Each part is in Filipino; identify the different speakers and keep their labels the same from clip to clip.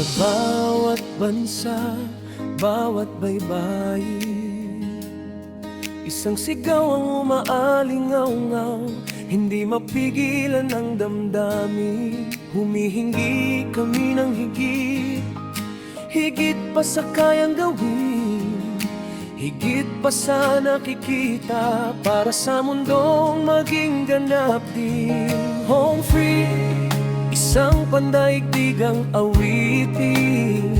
Speaker 1: Sa bawat bansa, bawat baybayin, isang sigaw ang umaalingaw-ngaw, hindi mapigilan ang damdamin. Humihingi kami ng higit, higit pa sa kayang gawin, higit pa sa nakikita, para sa mundong maging ganap din. Home free, isang pandaigdigang awitin,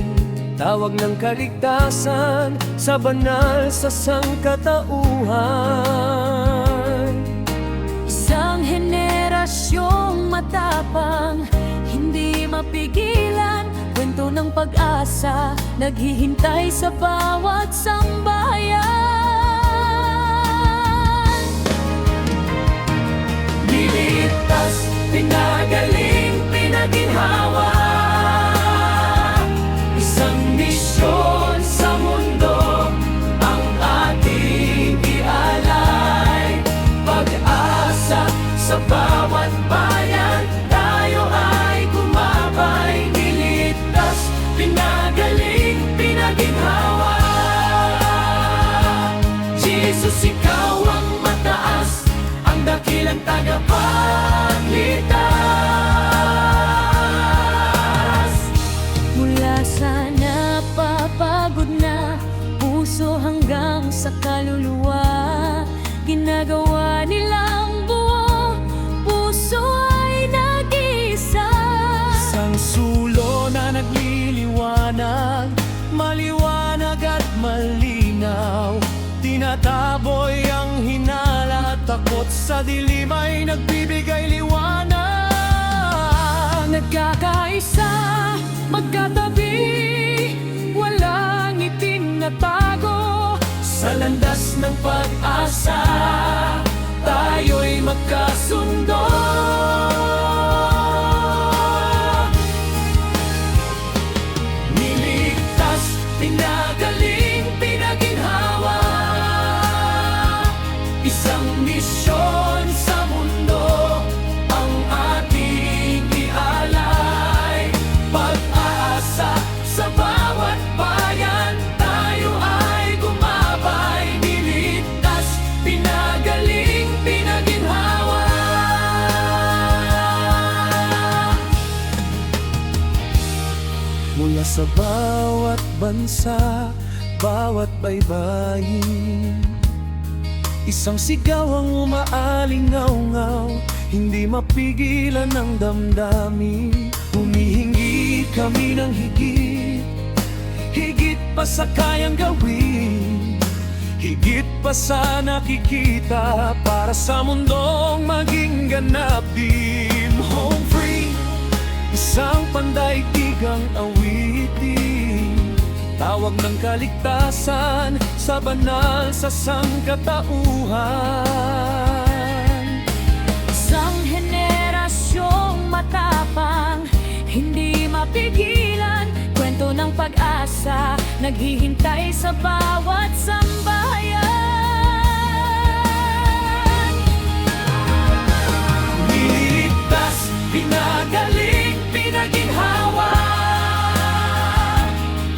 Speaker 1: tawag ng kaligtasan sa banal sa sangkatauhan.
Speaker 2: Isang henerasyong matapang, hindi mapigilan, kwento ng pag-asa, naghihintay sa bawat sambahayan.
Speaker 1: Niligtas, pinagaling, pinaginhawa, isang misyon sa mundo ang ating ialay. Pag-asa sa bawat bayan, tayo ay gumabay. Niligtas, pinagaling, pinaginhawa, Jesus, ikaw ang mataas, ang dakilang tagapagligtas.
Speaker 2: Mula sa napapagod na puso hanggang sa kaluluwa, ginagawa nilang buo puso ay nag-isa.
Speaker 1: Isang sulo na nagliliwanag, maliwanag at malinaw, tinataboy ang hinala at takot sa dilim ay nagbibigay liwanag.
Speaker 2: Nagkakaisa, magkatabi, walang itinatago.
Speaker 1: Sa landas ng pag-asa, tayo'y magkasundo. Niligtas, pinagaling, pinaginhawa, isang misyon sa mundo ang ating ialay. Pag-asa sa bawat bayan, tayo ay gumabay. Niligtas, pinagaling, pinaginhawa, mula sa bawat bansa, bawat baybayin, isang sigaw ang umaalingaw-ngaw, hindi mapigilan ang damdamin. Humihingi kami ng higit, higit pa sa kayang gawin, higit pa sa nakikita, para sa mundong maging ganap din. Home free, isang pandaigdigang awitin, tawag ng kaligtasan sa banal sa sangkatauhan.
Speaker 2: Isang henerasyong matapang, hindi mapigilan, kwento ng pag-asa, naghihintay sa bawat sambahayan.
Speaker 1: Niligtas, pinagaling, pinaginhawa,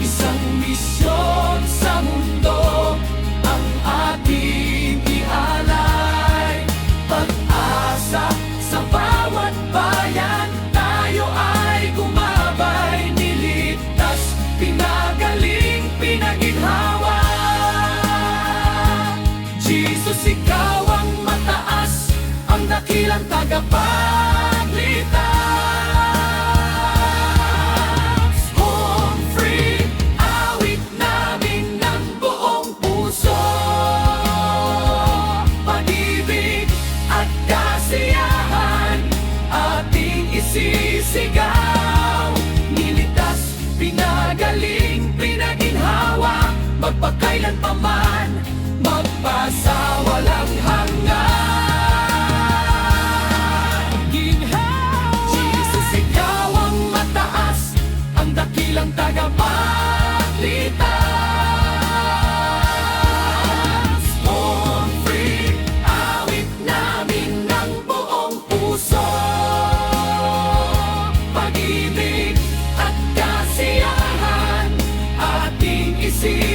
Speaker 1: isang misyon sa mundo ang ating ialay. Pag-asa sa bawat bayan, tayo ay gumabay. Niligtas, pinagaling, pinaginhawa, Jesus, ikaw ang mataas, ang dakilang tagapagligtas. Home free, awit namin ng buong puso, pag-ibig at kasiyahan ating isisigaw. Niligtas, pinagaling, pinaginhawa, magpakailan pa man, magpasawalang hanggan. Jesus, ikaw ang mataas, ang dakilang tagapagligtas. Home free, awit namin ng buong puso, pag-ibig at kasiyahan si